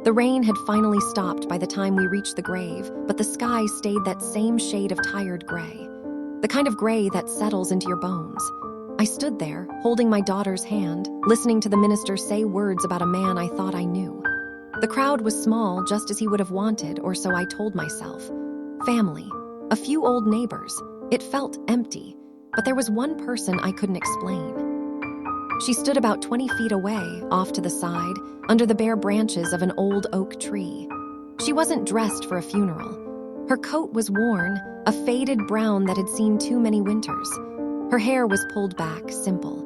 The rain had finally stopped by the time we reached the grave, but the sky stayed that same shade of tired gray. The kind of gray that settles into your bones. I stood there, holding my daughter's hand, listening to the minister say words about a man I thought I knew. The crowd was small, just as he would have wanted, or so I told myself. Family. A few old neighbors. It felt empty, but there was one person I couldn't explain. She stood about 20 feet away, off to the side, under the bare branches of an old oak tree. She wasn't dressed for a funeral. Her coat was worn, a faded brown that had seen too many winters. Her hair was pulled back, simple.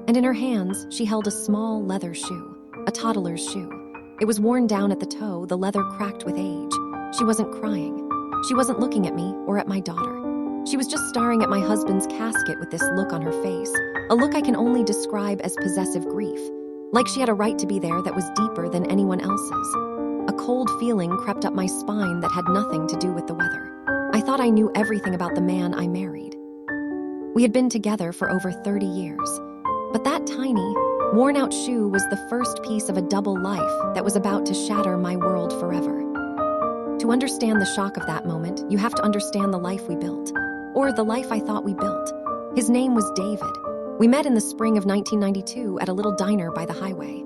And in her hands, she held a small leather shoe, a toddler's shoe. It was worn down at the toe, the leather cracked with age. She wasn't crying. She wasn't looking at me or at my daughter. She was just staring at my husband's casket with this look on her face, a look I can only describe as possessive grief, like she had a right to be there that was deeper than anyone else's. A cold feeling crept up my spine that had nothing to do with the weather. I thought I knew everything about the man I married. We had been together for over 30 years, but that tiny, worn-out shoe was the first piece of a double life that was about to shatter my world forever. To understand the shock of that moment, you have to understand the life we built. Or the life I thought we built. His name was David. We met in the spring of 1992 at a little diner by the highway.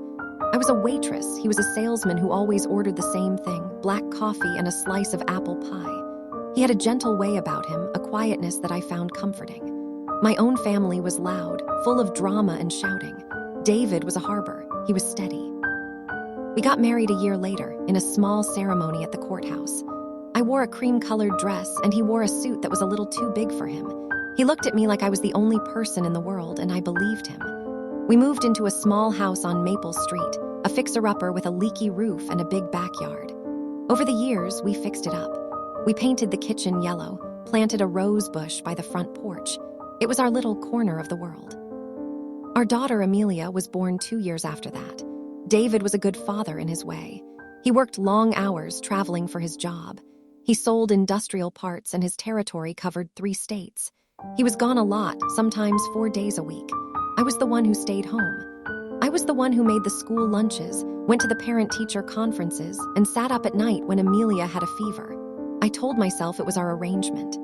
I was a waitress. He was a salesman who always ordered the same thing, black coffee and a slice of apple pie. He had a gentle way about him, a quietness that I found comforting. My own family was loud, full of drama and shouting. David was a harbor. He was steady. We got married a year later, in a small ceremony at the courthouse. I wore a cream-colored dress, and he wore a suit that was a little too big for him. He looked at me like I was the only person in the world, and I believed him. We moved into a small house on Maple Street, a fixer-upper with a leaky roof and a big backyard. Over the years, we fixed it up. We painted the kitchen yellow, planted a rose bush by the front porch. It was our little corner of the world. Our daughter, Amelia, was born 2 years after that. David was a good father in his way. He worked long hours traveling for his job. He sold industrial parts and his territory covered 3 states. He was gone a lot, sometimes 4 days a week. I was the one who stayed home. I was the one who made the school lunches, went to the parent-teacher conferences, and sat up at night when Amelia had a fever. I told myself it was our arrangement.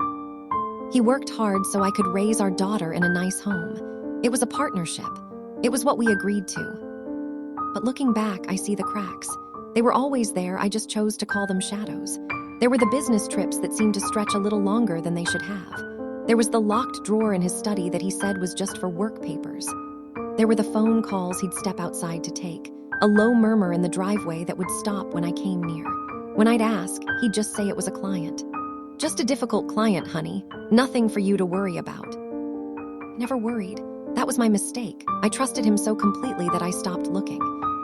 He worked hard so I could raise our daughter in a nice home. It was a partnership. It was what we agreed to. But looking back, I see the cracks. They were always there, I just chose to call them shadows. There were the business trips that seemed to stretch a little longer than they should have. There was the locked drawer in his study that he said was just for work papers. There were the phone calls he'd step outside to take, a low murmur in the driveway that would stop when I came near. When I'd ask, he'd just say it was a client. Just a difficult client, honey. Nothing for you to worry about. I never worried. That was my mistake. I trusted him so completely that I stopped looking.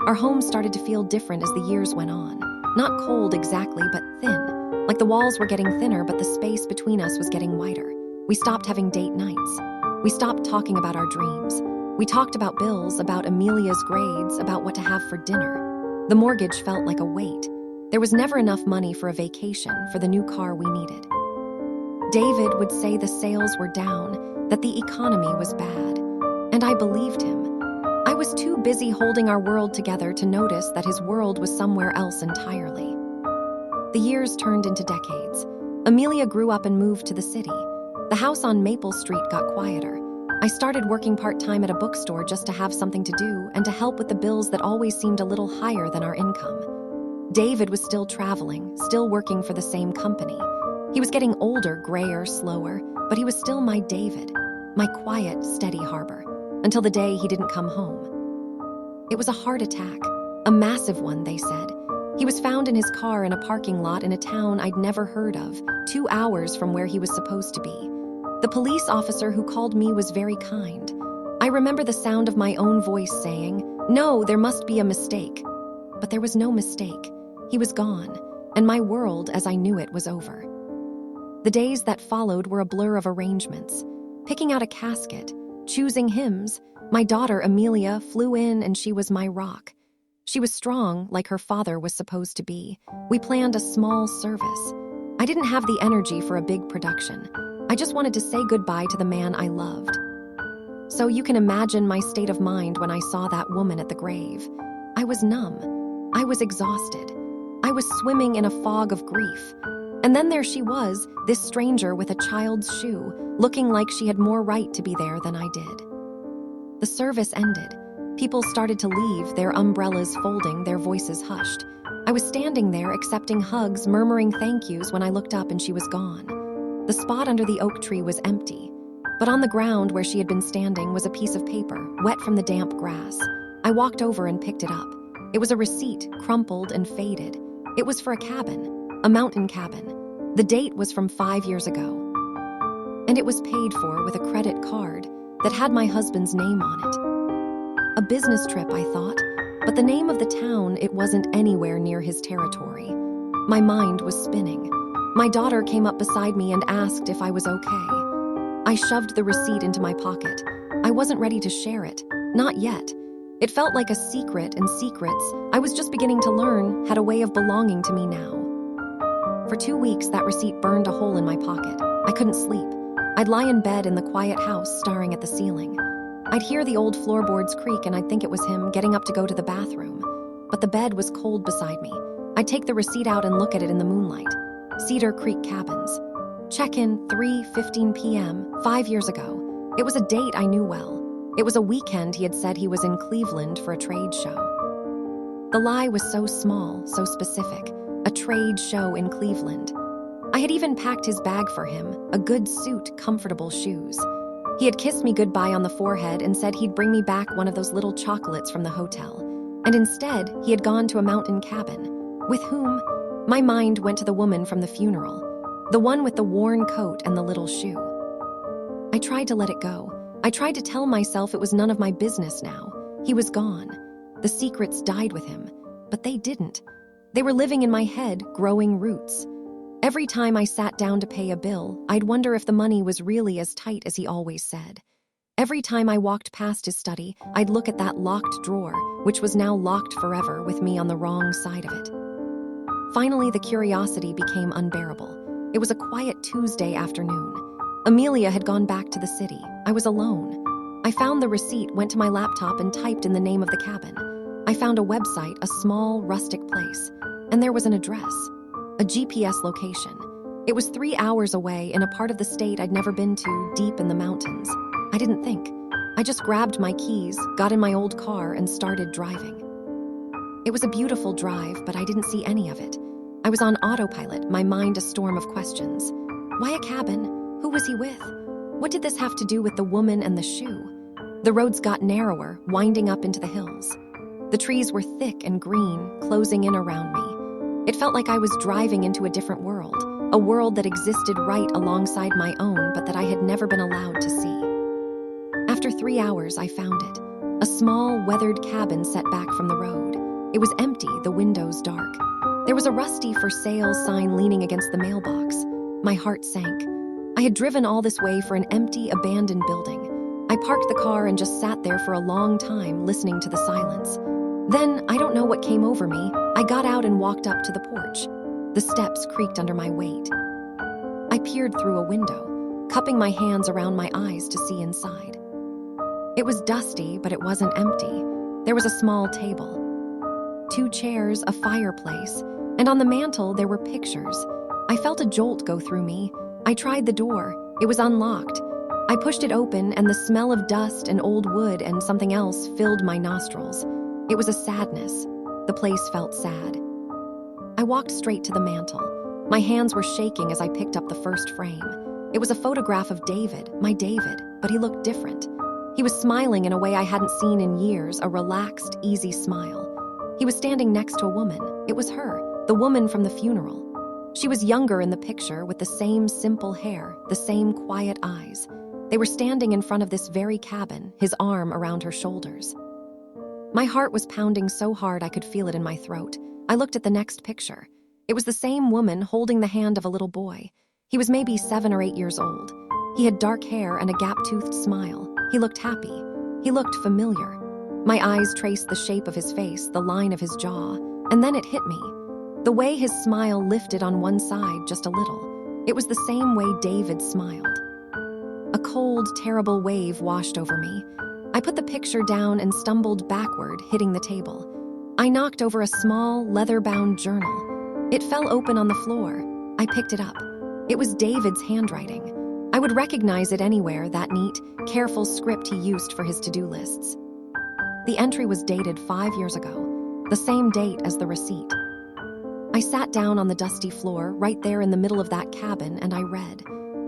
Our home started to feel different as the years went on. Not cold exactly, but thin. Like the walls were getting thinner, but the space between us was getting wider. We stopped having date nights. We stopped talking about our dreams. We talked about bills, about Amelia's grades, about what to have for dinner. The mortgage felt like a weight. There was never enough money for a vacation, for the new car we needed. David would say the sales were down, that the economy was bad. And I believed him. I was too busy holding our world together to notice that his world was somewhere else entirely. The years turned into decades. Amelia grew up and moved to the city. The house on Maple Street got quieter. I started working part-time at a bookstore just to have something to do and to help with the bills that always seemed a little higher than our income. David was still traveling, still working for the same company. He was getting older, grayer, slower, but he was still my David, my quiet, steady harbor, until the day he didn't come home. It was a heart attack, a massive one, they said. He was found in his car in a parking lot in a town I'd never heard of, 2 hours from where he was supposed to be. The police officer who called me was very kind. I remember the sound of my own voice saying, "No, there must be a mistake." But there was no mistake. He was gone, and my world as I knew it was over. The days that followed were a blur of arrangements. Picking out a casket, choosing hymns. My daughter, Amelia, flew in and she was my rock. She was strong, like her father was supposed to be. We planned a small service. I didn't have the energy for a big production. I just wanted to say goodbye to the man I loved. So you can imagine my state of mind when I saw that woman at the grave. I was numb. I was exhausted. I was swimming in a fog of grief. And then there she was, this stranger with a child's shoe, looking like she had more right to be there than I did. The service ended. People started to leave, their umbrellas folding, their voices hushed. I was standing there accepting hugs, murmuring thank yous when I looked up and she was gone. The spot under the oak tree was empty, but on the ground where she had been standing was a piece of paper, wet from the damp grass. I walked over and picked it up. It was a receipt, crumpled and faded. It was for a cabin, a mountain cabin. The date was from 5 years ago. And it was paid for with a credit card that had my husband's name on it. A business trip, I thought, but the name of the town, it wasn't anywhere near his territory. My mind was spinning. My daughter came up beside me and asked if I was okay. I shoved the receipt into my pocket. I wasn't ready to share it, not yet. It felt like a secret, and secrets, I was just beginning to learn, had a way of belonging to me now. For 2 weeks, that receipt burned a hole in my pocket. I couldn't sleep. I'd lie in bed in the quiet house, staring at the ceiling. I'd hear the old floorboards creak and I'd think it was him getting up to go to the bathroom. But the bed was cold beside me. I'd take the receipt out and look at it in the moonlight. Cedar Creek Cabins. Check-in 3:15 p.m., 5 years ago. It was a date I knew well. It was a weekend he had said he was in Cleveland for a trade show. The lie was so small, so specific. A trade show in Cleveland. I had even packed his bag for him, a good suit, comfortable shoes. He had kissed me goodbye on the forehead and said he'd bring me back one of those little chocolates from the hotel. And instead, he had gone to a mountain cabin. With whom? My mind went to the woman from the funeral. The one with the worn coat and the little shoe. I tried to let it go. I tried to tell myself it was none of my business now. He was gone. The secrets died with him. But they didn't. They were living in my head, growing roots. Every time I sat down to pay a bill, I'd wonder if the money was really as tight as he always said. Every time I walked past his study, I'd look at that locked drawer, which was now locked forever with me on the wrong side of it. Finally, the curiosity became unbearable. It was a quiet Tuesday afternoon. Amelia had gone back to the city. I was alone. I found the receipt, went to my laptop and typed in the name of the cabin. I found a website, a small, rustic place, and there was an address. A GPS location. It was 3 hours away in a part of the state I'd never been to, deep in the mountains. I didn't think. I just grabbed my keys, got in my old car, and started driving. It was a beautiful drive, but I didn't see any of it. I was on autopilot, my mind a storm of questions. Why a cabin? Who was he with? What did this have to do with the woman and the shoe? The roads got narrower, winding up into the hills. The trees were thick and green, closing in around me. It felt like I was driving into a different world, a world that existed right alongside my own, but that I had never been allowed to see. After 3 hours, I found it. A small, weathered cabin set back from the road. It was empty, the windows dark. There was a rusty for sale sign leaning against the mailbox. My heart sank. I had driven all this way for an empty, abandoned building. I parked the car and just sat there for a long time, listening to the silence. Then, I don't know what came over me, I got out and walked up to the porch. The steps creaked under my weight. I peered through a window, cupping my hands around my eyes to see inside. It was dusty, but it wasn't empty. There was a small table, 2 chairs, a fireplace, and on the mantel there were pictures. I felt a jolt go through me. I tried the door. It was unlocked. I pushed it open, and the smell of dust and old wood and something else filled my nostrils. It was a sadness. The place felt sad. I walked straight to the mantel. My hands were shaking as I picked up the first frame. It was a photograph of David, my David, but he looked different. He was smiling in a way I hadn't seen in years, a relaxed, easy smile. He was standing next to a woman. It was her, the woman from the funeral. She was younger in the picture, with the same simple hair, the same quiet eyes. They were standing in front of this very cabin, his arm around her shoulders. My heart was pounding so hard I could feel it in my throat. I looked at the next picture. It was the same woman holding the hand of a little boy. He was maybe 7 or 8 years old. He had dark hair and a gap-toothed smile. He looked happy. He looked familiar. My eyes traced the shape of his face, the line of his jaw, and then it hit me. The way his smile lifted on one side just a little. It was the same way David smiled. A cold, terrible wave washed over me. I put the picture down and stumbled backward, hitting the table. I knocked over a small, leather-bound journal. It fell open on the floor. I picked it up. It was David's handwriting. I would recognize it anywhere, that neat, careful script he used for his to-do lists. The entry was dated 5 years ago, the same date as the receipt. I sat down on the dusty floor right there in the middle of that cabin and I read.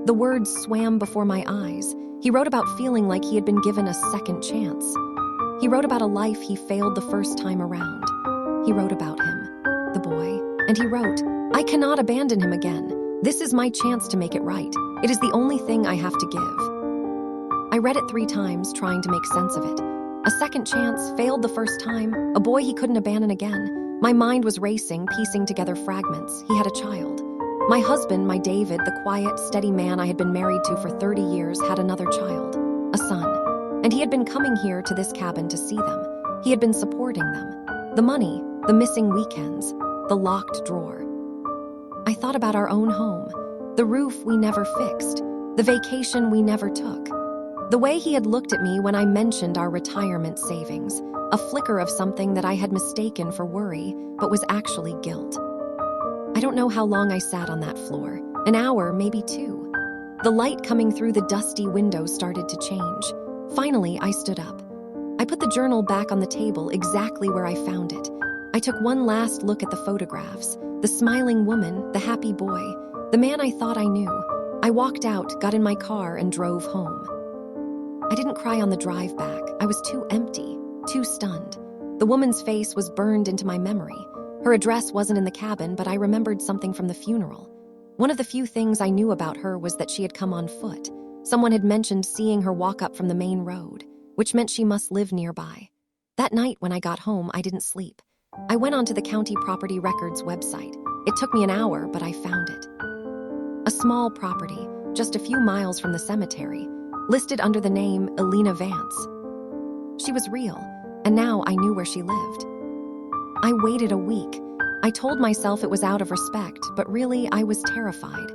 The words swam before my eyes. He wrote about feeling like he had been given a second chance. He wrote about a life he failed the first time around. He wrote about him, the boy, and he wrote, "I cannot abandon him again. This is my chance to make it right. It is the only thing I have to give." I read it 3 times, trying to make sense of it. A second chance, failed the first time, a boy he couldn't abandon again. My mind was racing, piecing together fragments. He had a child. My husband, my David, the quiet, steady man I had been married to for 30 years, had another child, a son. And he had been coming here to this cabin to see them. He had been supporting them. The money, the missing weekends, the locked drawer. I thought about our own home, the roof we never fixed, the vacation we never took. The way he had looked at me when I mentioned our retirement savings, a flicker of something that I had mistaken for worry, but was actually guilt. I don't know how long I sat on that floor, an hour, maybe 2. The light coming through the dusty windows started to change. Finally, I stood up. I put the journal back on the table exactly where I found it. I took one last look at the photographs, the smiling woman, the happy boy, the man I thought I knew. I walked out, got in my car, and drove home. I didn't cry on the drive back. I was too empty, too stunned. The woman's face was burned into my memory. Her address wasn't in the cabin, but I remembered something from the funeral. One of the few things I knew about her was that she had come on foot. Someone had mentioned seeing her walk up from the main road, which meant she must live nearby. That night when I got home, I didn't sleep. I went onto the county property records website. It took me an hour, but I found it. A small property, just a few miles from the cemetery, listed under the name Elena Vance. She was real, and now I knew where she lived. I waited a week. I told myself it was out of respect, but really I was terrified.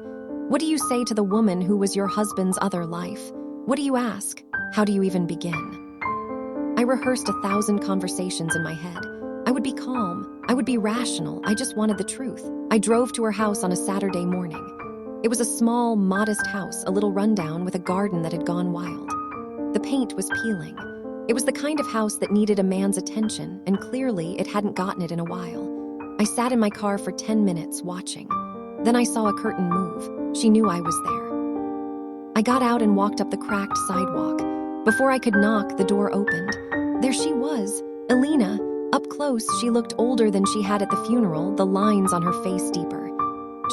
What do you say to the woman who was your husband's other life? What do you ask? How do you even begin? I rehearsed 1,000 conversations in my head. I would be calm. I would be rational. I just wanted the truth. I drove to her house on a Saturday morning. It was a small, modest house, a little rundown with a garden that had gone wild. The paint was peeling. It was the kind of house that needed a man's attention, and clearly it hadn't gotten it in a while. I sat in my car for 10 minutes, watching. Then I saw a curtain move. She knew I was there. I got out and walked up the cracked sidewalk. Before I could knock, the door opened. There she was, Elena. Up close, she looked older than she had at the funeral, the lines on her face deeper.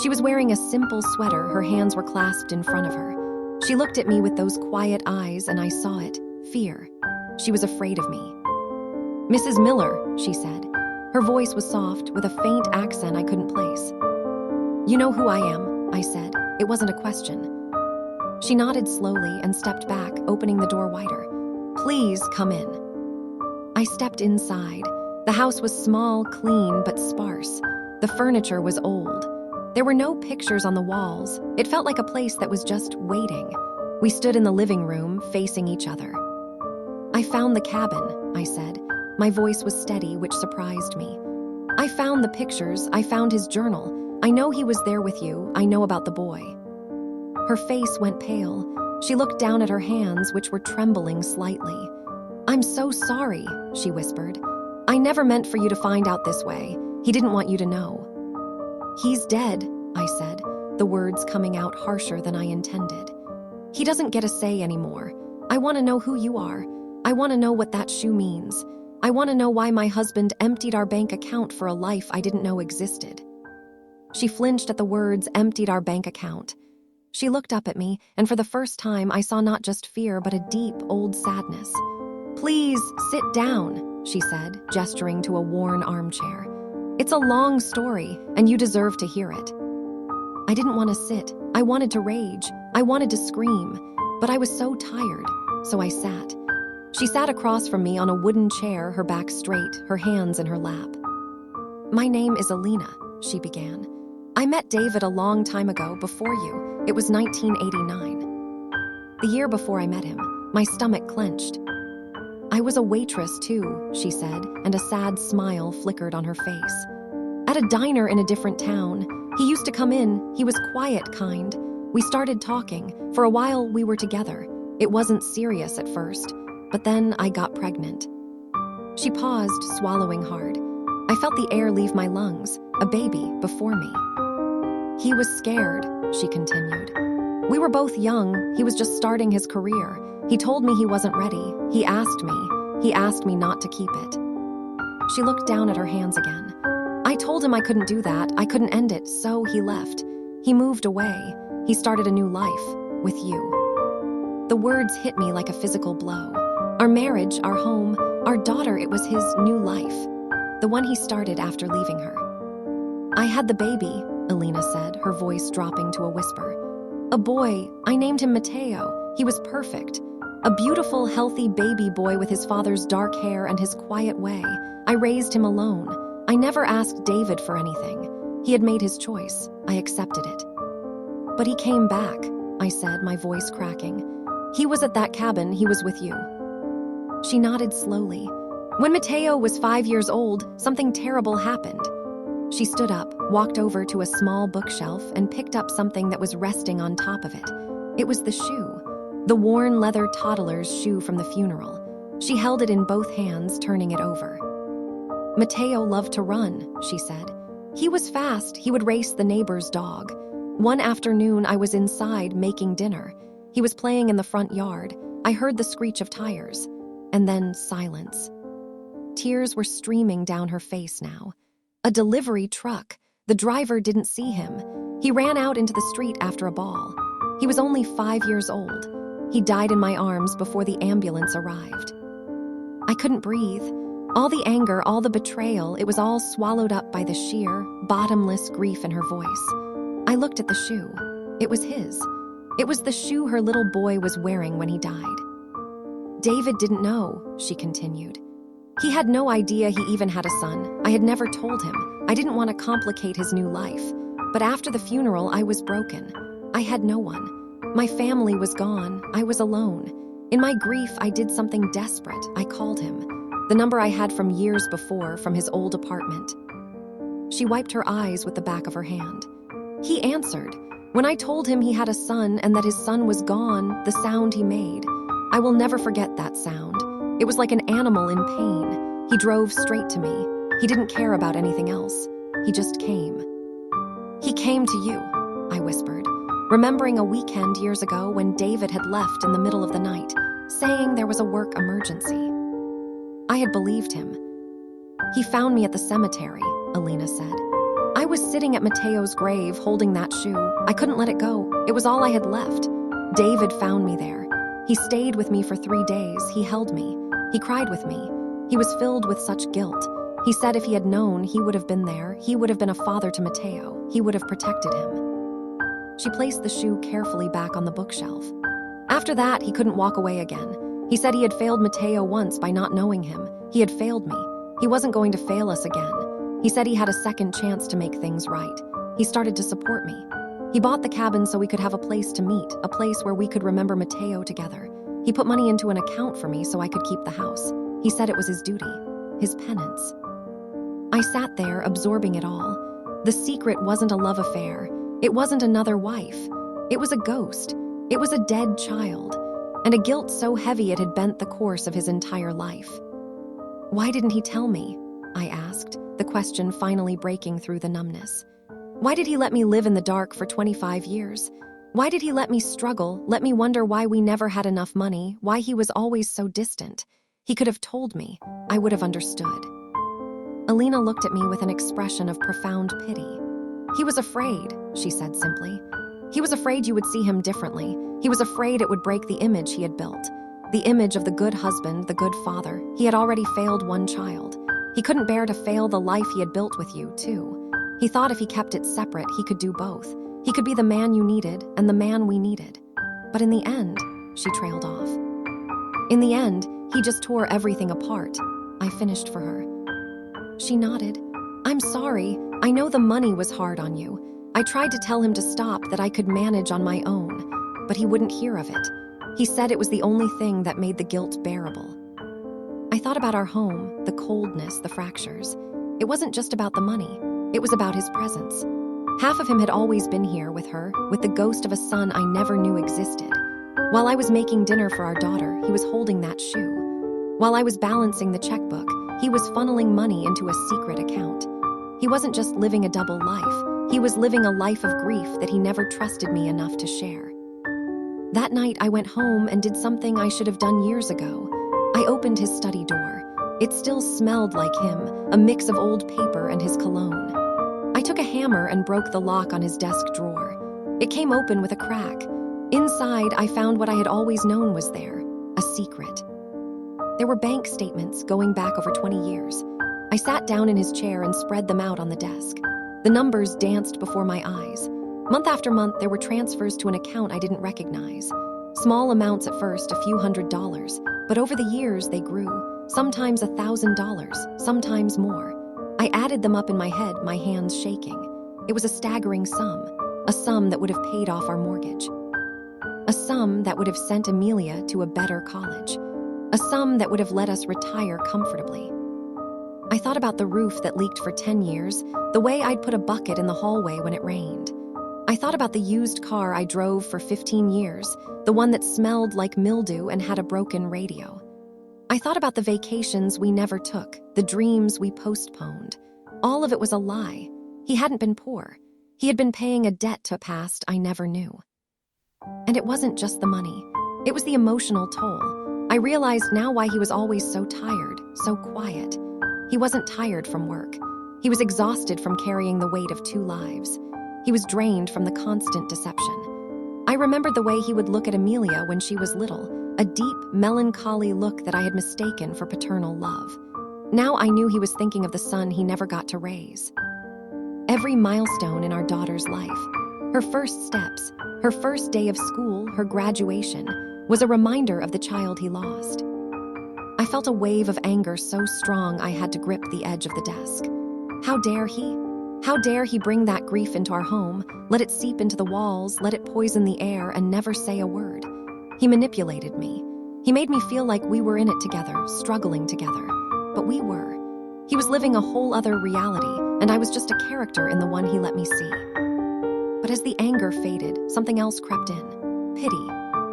She was wearing a simple sweater, her hands were clasped in front of her. She looked at me with those quiet eyes, and I saw it, fear. She was afraid of me. "Mrs. Miller," she said. Her voice was soft, with a faint accent I couldn't place. "You know who I am," I said. It wasn't a question. She nodded slowly and stepped back, opening the door wider. "Please come in." I stepped inside. The house was small, clean, but sparse. The furniture was old. There were no pictures on the walls. It felt like a place that was just waiting. We stood in the living room, facing each other. "I found the cabin," I said. My voice was steady, which surprised me. "I found the pictures. I found his journal. I know he was there with you. I know about the boy." Her face went pale. She looked down at her hands, which were trembling slightly. "I'm so sorry," she whispered. "I never meant for you to find out this way. He didn't want you to know." "He's dead," I said, the words coming out harsher than I intended. "He doesn't get a say anymore. I want to know who you are. I want to know what that shoe means. I want to know why my husband emptied our bank account for a life I didn't know existed." She flinched at the words, "emptied our bank account." She looked up at me, and for the first time I saw not just fear, but a deep, old sadness. "Please, sit down," she said, gesturing to a worn armchair. "It's a long story, and you deserve to hear it." I didn't want to sit. I wanted to rage. I wanted to scream. But I was so tired, so I sat. She sat across from me on a wooden chair, her back straight, her hands in her lap. "My name is Elena," she began. "I met David a long time ago, before you. It was 1989. The year before I met him, my stomach clenched. I was a waitress too, she said, and a sad smile flickered on her face. At a diner in a different town. He used to come in, he was quiet, kind. We started talking. For a while, we were together. It wasn't serious at first, but then I got pregnant. She paused, swallowing hard. I felt the air leave my lungs, a baby before me. He was scared, she continued. We were both young, he was just starting his career. He told me he wasn't ready. He asked me not to keep it. She looked down at her hands again. I told him I couldn't do that, I couldn't end it, so he left. He moved away. He started a new life, with you. The words hit me like a physical blow. Our marriage, our home, our daughter, it was his new life. The one he started after leaving her. I had the baby, Alina said, her voice dropping to a whisper. A boy, I named him Matteo. He was perfect. A beautiful, healthy baby boy with his father's dark hair and his quiet way. I raised him alone. I never asked David for anything. He had made his choice. I accepted it. But he came back, I said, my voice cracking. He was at that cabin, he was with you. She nodded slowly. When Matteo was 5 years old, something terrible happened. She stood up, walked over to a small bookshelf, and picked up something that was resting on top of it. It was the shoe, the worn leather toddler's shoe from the funeral. She held it in both hands, turning it over. Matteo loved to run, she said. He was fast, he would race the neighbor's dog. One afternoon, I was inside making dinner. He was playing in the front yard. I heard the screech of tires, and then silence. Tears were streaming down her face now. A delivery truck. The driver didn't see him. He ran out into the street after a ball. He was only 5 years old. He died in my arms before the ambulance arrived. I couldn't breathe. All the anger, all the betrayal, it was all swallowed up by the sheer, bottomless grief in her voice. I looked at the shoe. It was his. It was the shoe her little boy was wearing when he died. David didn't know, she continued. He had no idea he even had a son. I had never told him. I didn't want to complicate his new life. But after the funeral, I was broken. I had no one. My family was gone. I was alone. In my grief, I did something desperate. I called him. The number I had from years before, from his old apartment. She wiped her eyes with the back of her hand. He answered. When I told him he had a son and that his son was gone, the sound he made. I will never forget that sound. It was like an animal in pain. He drove straight to me. He didn't care about anything else. He just came. He came to you, I whispered, remembering a weekend years ago when David had left in the middle of the night, saying there was a work emergency. I had believed him. He found me at the cemetery, Alina said. I was sitting at Matteo's grave holding that shoe. I couldn't let it go. It was all I had left. David found me there. He stayed with me for 3 days. He held me. He cried with me. He was filled with such guilt. He said if he had known, he would have been there. He would have been a father to Matteo. He would have protected him. She placed the shoe carefully back on the bookshelf. After that, he couldn't walk away again. He said he had failed Matteo once by not knowing him. He had failed me. He wasn't going to fail us again. He said he had a second chance to make things right. He started to support me. He bought the cabin so we could have a place to meet, a place where we could remember Matteo together. He put money into an account for me so I could keep the house. He said it was his duty, his penance. I sat there, absorbing it all. The secret wasn't a love affair. It wasn't another wife. It was a ghost. It was a dead child. And a guilt so heavy it had bent the course of his entire life. Why didn't he tell me? I asked, the question finally breaking through the numbness. Why did he let me live in the dark for 25 years? Why did he let me struggle, let me wonder why we never had enough money, why he was always so distant? He could have told me. I would have understood. Alina looked at me with an expression of profound pity. He was afraid, she said simply. He was afraid you would see him differently. He was afraid it would break the image he had built. The image of the good husband, the good father. He had already failed one child. He couldn't bear to fail the life he had built with you, too. He thought if he kept it separate, he could do both. He could be the man you needed and the man we needed. But in the end, she trailed off. In the end, he just tore everything apart. I finished for her. She nodded. I'm sorry. I know the money was hard on you. I tried to tell him to stop, that I could manage on my own. But he wouldn't hear of it. He said it was the only thing that made the guilt bearable. I thought about our home, the coldness, the fractures. It wasn't just about the money. It was about his presence. Half of him had always been here with her, with the ghost of a son I never knew existed. While I was making dinner for our daughter, he was holding that shoe. While I was balancing the checkbook, he was funneling money into a secret account. He wasn't just living a double life. He was living a life of grief that he never trusted me enough to share. That night, I went home and did something I should have done years ago. I opened his study door. It still smelled like him, a mix of old paper and his cologne. I took a hammer and broke the lock on his desk drawer. It came open with a crack. Inside, I found what I had always known was there, a secret. There were bank statements going back over 20 years. I sat down in his chair and spread them out on the desk. The numbers danced before my eyes. Month after month, there were transfers to an account I didn't recognize. Small amounts at first, a few $100s, but over the years they grew, sometimes $1,000, sometimes more. I added them up in my head, my hands shaking. It was a staggering sum, a sum that would have paid off our mortgage. A sum that would have sent Amelia to a better college. A sum that would have let us retire comfortably. I thought about the roof that leaked for 10 years, the way I'd put a bucket in the hallway when it rained. I thought about the used car I drove for 15 years, the one that smelled like mildew and had a broken radio. I thought about the vacations we never took, the dreams we postponed. All of it was a lie. He hadn't been poor. He had been paying a debt to a past I never knew. And it wasn't just the money. It was the emotional toll. I realized now why he was always so tired, so quiet. He wasn't tired from work. He was exhausted from carrying the weight of 2 lives. He was drained from the constant deception. I remembered the way he would look at Amelia when she was little, a deep, melancholy look that I had mistaken for paternal love. Now I knew he was thinking of the son he never got to raise. Every milestone in our daughter's life, her first steps, her first day of school, her graduation, was a reminder of the child he lost. I felt a wave of anger so strong I had to grip the edge of the desk. How dare he? How dare he bring that grief into our home, let it seep into the walls, let it poison the air, and never say a word? He manipulated me. He made me feel like we were in it together, struggling together. But we were. He was living a whole other reality, and I was just a character in the one he let me see. But as the anger faded, something else crept in. Pity.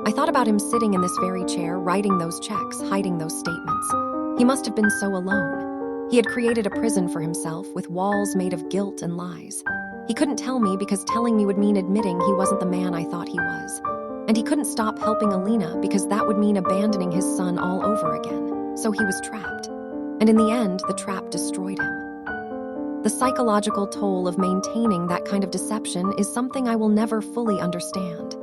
I thought about him sitting in this very chair, writing those checks, hiding those statements. He must have been so alone. He had created a prison for himself with walls made of guilt and lies. He couldn't tell me because telling me would mean admitting he wasn't the man I thought he was. And he couldn't stop helping Alina because that would mean abandoning his son all over again. So he was trapped. And in the end, the trap destroyed him. The psychological toll of maintaining that kind of deception is something I will never fully understand.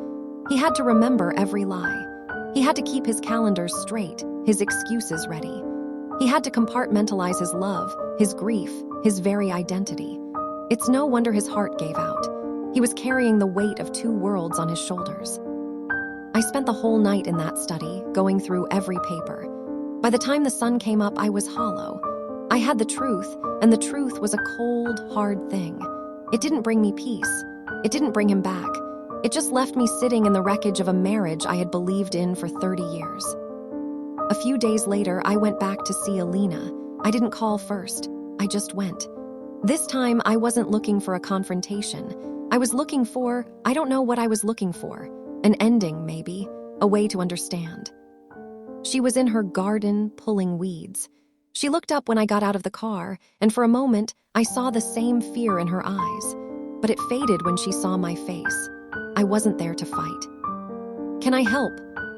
He had to remember every lie. He had to keep his calendars straight, his excuses ready. He had to compartmentalize his love, his grief, his very identity. It's no wonder his heart gave out. He was carrying the weight of 2 worlds on his shoulders. I spent the whole night in that study, going through every paper. By the time the sun came up, I was hollow. I had the truth, and the truth was a cold, hard thing. It didn't bring me peace. It didn't bring him back. It just left me sitting in the wreckage of a marriage I had believed in for 30 years. A few days later, I went back to see Alina. I didn't call first. I just went. This time, I wasn't looking for a confrontation. I was looking for, I don't know what I was looking for. An ending, maybe. A way to understand. She was in her garden, pulling weeds. She looked up when I got out of the car, and for a moment, I saw the same fear in her eyes. But it faded when she saw my face. I wasn't there to fight. "Can I help?"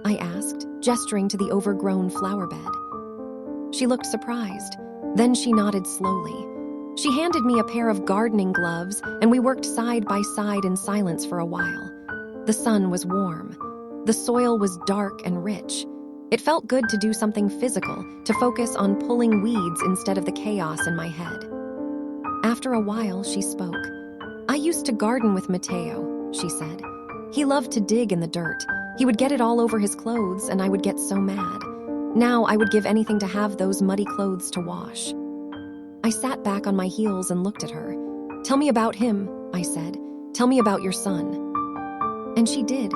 I asked, gesturing to the overgrown flower bed. She looked surprised. Then she nodded slowly. She handed me a pair of gardening gloves, and we worked side by side in silence for a while. The sun was warm. The soil was dark and rich. It felt good to do something physical, to focus on pulling weeds instead of the chaos in my head. After a while, she spoke. "I used to garden with Matteo," she said. "He loved to dig in the dirt. He would get it all over his clothes, and I would get so mad. Now I would give anything to have those muddy clothes to wash." I sat back on my heels and looked at her. "Tell me about him," I said. "Tell me about your son." And she did.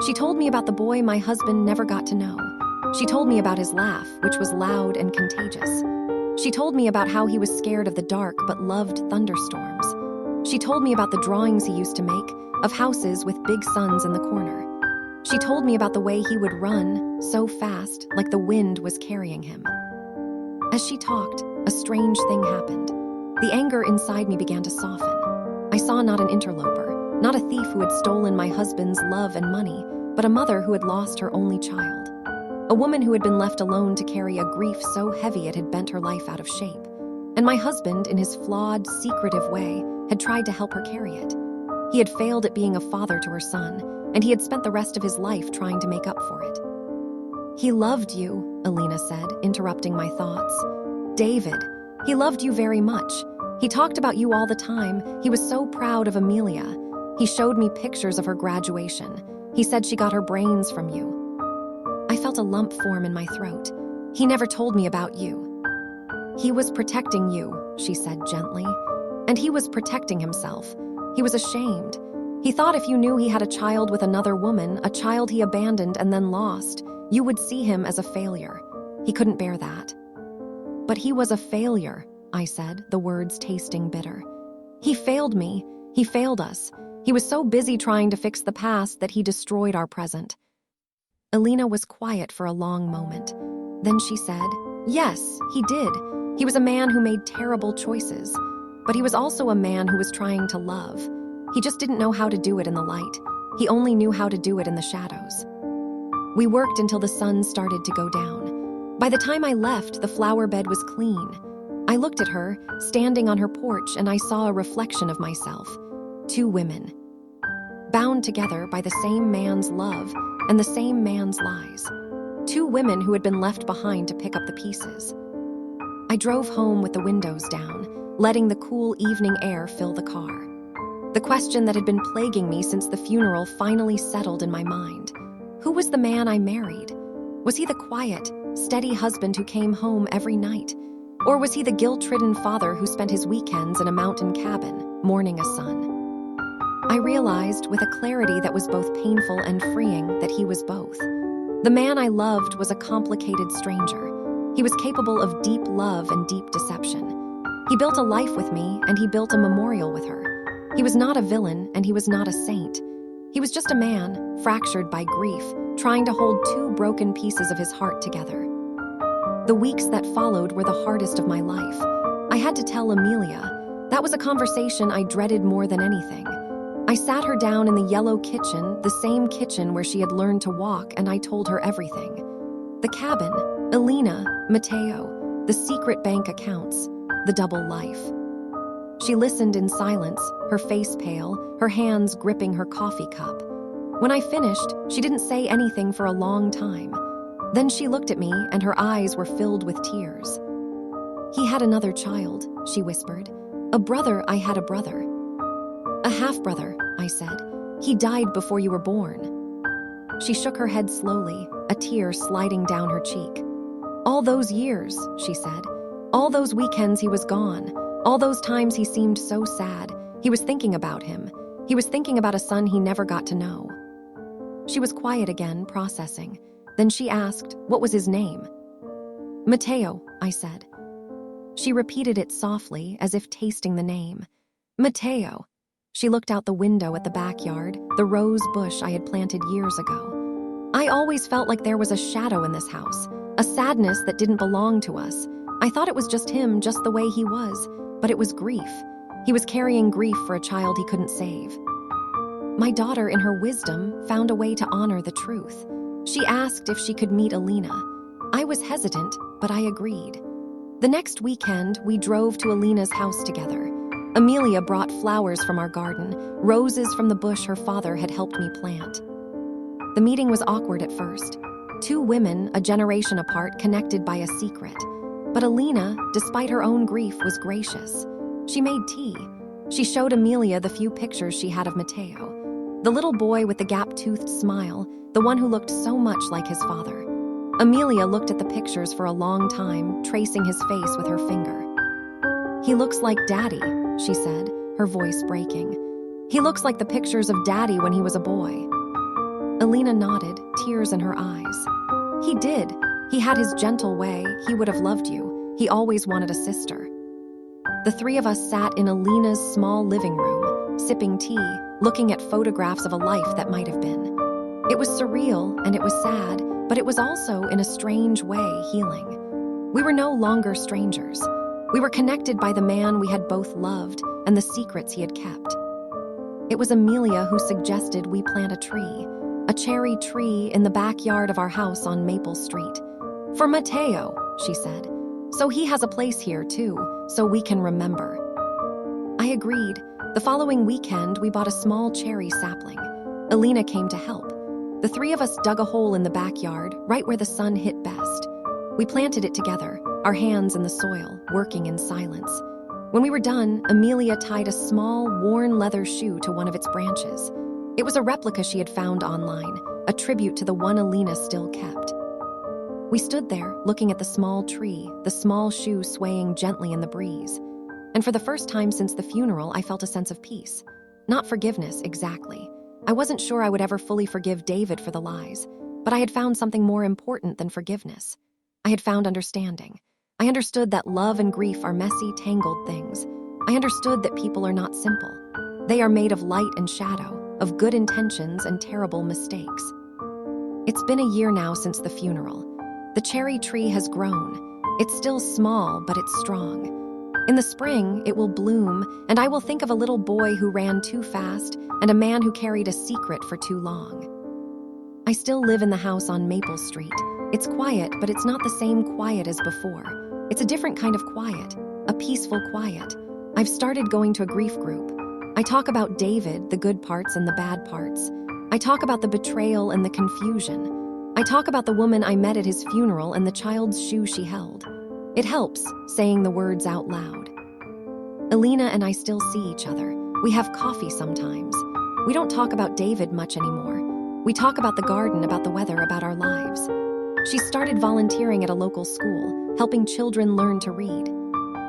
She told me about the boy my husband never got to know. She told me about his laugh, which was loud and contagious. She told me about how he was scared of the dark but loved thunderstorms. She told me about the drawings he used to make of houses with big suns in the corner. She told me about the way he would run so fast, like the wind was carrying him. As she talked, a strange thing happened. The anger inside me began to soften. I saw not an interloper, not a thief who had stolen my husband's love and money, but a mother who had lost her only child. A woman who had been left alone to carry a grief so heavy it had bent her life out of shape. And my husband, in his flawed, secretive way, had tried to help her carry it. He had failed at being a father to her son, and he had spent the rest of his life trying to make up for it. "He loved you," Alina said, interrupting my thoughts. "David, he loved you very much. He talked about you all the time. He was so proud of Amelia. He showed me pictures of her graduation. He said she got her brains from you." I felt a lump form in my throat. "He never told me about you." "He was protecting you," she said gently. "And he was protecting himself. He was ashamed. He thought if you knew he had a child with another woman, a child he abandoned and then lost, you would see him as a failure. He couldn't bear that." "But he was a failure," I said, the words tasting bitter. "He failed me. He failed us. He was so busy trying to fix the past that he destroyed our present." Alina was quiet for a long moment. Then she said, "Yes, he did. He was a man who made terrible choices. But he was also a man who was trying to love. He just didn't know how to do it in the light. He only knew how to do it in the shadows." We worked until the sun started to go down. By the time I left, the flower bed was clean. I looked at her, standing on her porch, and I saw a reflection of myself. 2 women. Bound together by the same man's love and the same man's lies. 2 women who had been left behind to pick up the pieces. I drove home with the windows down, letting the cool evening air fill the car. The question that had been plaguing me since the funeral finally settled in my mind. Who was the man I married? Was he the quiet, steady husband who came home every night? Or was he the guilt-ridden father who spent his weekends in a mountain cabin, mourning a son? I realized with a clarity that was both painful and freeing that he was both. The man I loved was a complicated stranger. He was capable of deep love and deep deception. He built a life with me, and he built a memorial with her. He was not a villain, and he was not a saint. He was just a man, fractured by grief, trying to hold 2 broken pieces of his heart together. The weeks that followed were the hardest of my life. I had to tell Amelia. That was a conversation I dreaded more than anything. I sat her down in the yellow kitchen, the same kitchen where she had learned to walk, and I told her everything. The cabin, Alina, Matteo, the secret bank accounts, the double life. She listened in silence, her face pale, her hands gripping her coffee cup. When I finished, she didn't say anything for a long time. Then she looked at me, and her eyes were filled with tears. "He had another child," she whispered. "A brother. I had a brother." "A half-brother," I said. "He died before you were born." She shook her head slowly, a tear sliding down her cheek. "All those years," she said. "All those weekends he was gone. All those times he seemed so sad. He was thinking about him. He was thinking about a son he never got to know." She was quiet again, processing. Then she asked, "What was his name?" "Matteo," I said. She repeated it softly, as if tasting the name. "Matteo." She looked out the window at the backyard, the rose bush I had planted years ago. "I always felt like there was a shadow in this house, a sadness that didn't belong to us. I thought it was just him, just the way he was, but it was grief. He was carrying grief for a child he couldn't save." My daughter, in her wisdom, found a way to honor the truth. She asked if she could meet Alina. I was hesitant, but I agreed. The next weekend, we drove to Alina's house together. Amelia brought flowers from our garden, roses from the bush her father had helped me plant. The meeting was awkward at first. 2 women, a generation apart, connected by a secret. But Alina, despite her own grief, was gracious. She made tea. She showed Amelia the few pictures she had of Matteo. The little boy with the gap-toothed smile, the one who looked so much like his father. Amelia looked at the pictures for a long time, tracing his face with her finger. "He looks like Daddy," she said, her voice breaking. "He looks like the pictures of Daddy when he was a boy." Alina nodded, tears in her eyes. "He did. He had his gentle way, he would have loved you. He always wanted a sister. The three of us sat in Alina's small living room, sipping tea, looking at photographs of a life that might have been. It was surreal and it was sad, but it was also, in a strange way, healing. We were no longer strangers. We were connected by the man we had both loved and the secrets he had kept. It was Amelia who suggested we plant a cherry tree in the backyard of our house on Maple Street. For Mateo, she said. So he has a place here too, so we can remember. I agreed. The following weekend, we bought a small cherry sapling. Alina came to help. The three of us dug a hole in the backyard, right where the sun hit best. We planted it together, our hands in the soil, working in silence. When we were done, Amelia tied a small, worn leather shoe to one of its branches. It was a replica she had found online, a tribute to the one Alina still kept. We stood there, looking at the small tree, the small shoe swaying gently in the breeze. And for the first time since the funeral, I felt a sense of peace. Not forgiveness, exactly. I wasn't sure I would ever fully forgive David for the lies, but I had found something more important than forgiveness. I had found understanding. I understood that love and grief are messy, tangled things. I understood that people are not simple. They are made of light and shadow, of good intentions and terrible mistakes. It's been a year now since the funeral. The cherry tree has grown. It's still small, but it's strong. In the spring, it will bloom, and I will think of a little boy who ran too fast and a man who carried a secret for too long. I still live in the house on Maple Street. It's quiet, but it's not the same quiet as before. It's a different kind of quiet, a peaceful quiet. I've started going to a grief group. I talk about David, the good parts and the bad parts. I talk about the betrayal and the confusion. I talk about the woman I met at his funeral and the child's shoe she held. It helps, saying the words out loud. Alina and I still see each other. We have coffee sometimes. We don't talk about David much anymore. We talk about the garden, about the weather, about our lives. She started volunteering at a local school, helping children learn to read.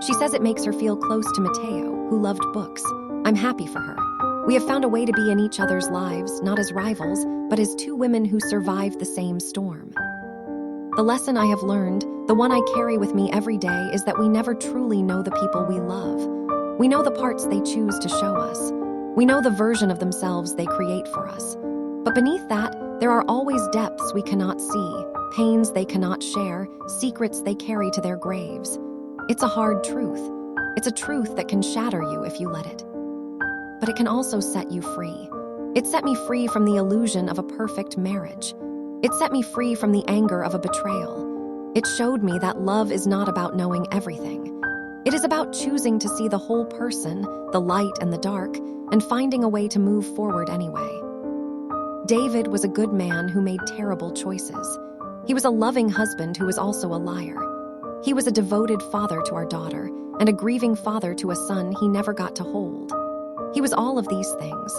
She says it makes her feel close to Mateo, who loved books. I'm happy for her. We have found a way to be in each other's lives, not as rivals, but as two women who survived the same storm. The lesson I have learned, the one I carry with me every day, is that we never truly know the people we love. We know the parts they choose to show us. We know the version of themselves they create for us. But beneath that, there are always depths we cannot see, pains they cannot share, secrets they carry to their graves. It's a hard truth. It's a truth that can shatter you if you let it. But it can also set you free. It set me free from the illusion of a perfect marriage. It set me free from the anger of a betrayal. It showed me that love is not about knowing everything. It is about choosing to see the whole person, the light and the dark, and finding a way to move forward anyway. David was a good man who made terrible choices. He was a loving husband who was also a liar. He was a devoted father to our daughter, and a grieving father to a son he never got to hold. He was all of these things.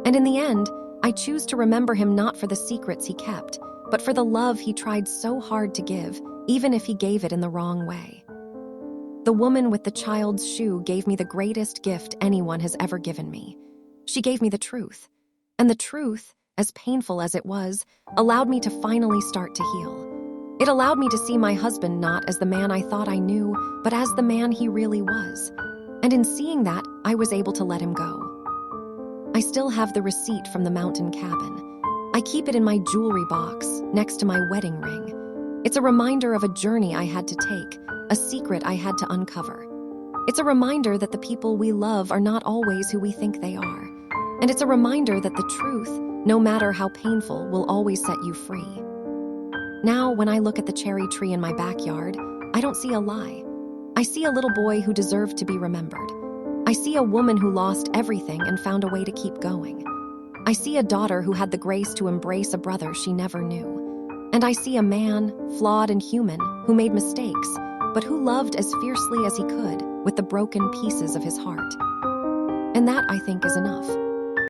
And in the end, I choose to remember him not for the secrets he kept, but for the love he tried so hard to give, even if he gave it in the wrong way. The woman with the child's shoe gave me the greatest gift anyone has ever given me. She gave me the truth. And the truth, as painful as it was, allowed me to finally start to heal. It allowed me to see my husband not as the man I thought I knew, but as the man he really was. And in seeing that, I was able to let him go. I still have the receipt from the mountain cabin. I keep it in my jewelry box, next to my wedding ring. It's a reminder of a journey I had to take, a secret I had to uncover. It's a reminder that the people we love are not always who we think they are. And it's a reminder that the truth, no matter how painful, will always set you free. Now, when I look at the cherry tree in my backyard, I don't see a lie. I see a little boy who deserved to be remembered. I see a woman who lost everything and found a way to keep going. I see a daughter who had the grace to embrace a brother she never knew. And I see a man, flawed and human, who made mistakes, but who loved as fiercely as he could with the broken pieces of his heart. And that, I think, is enough.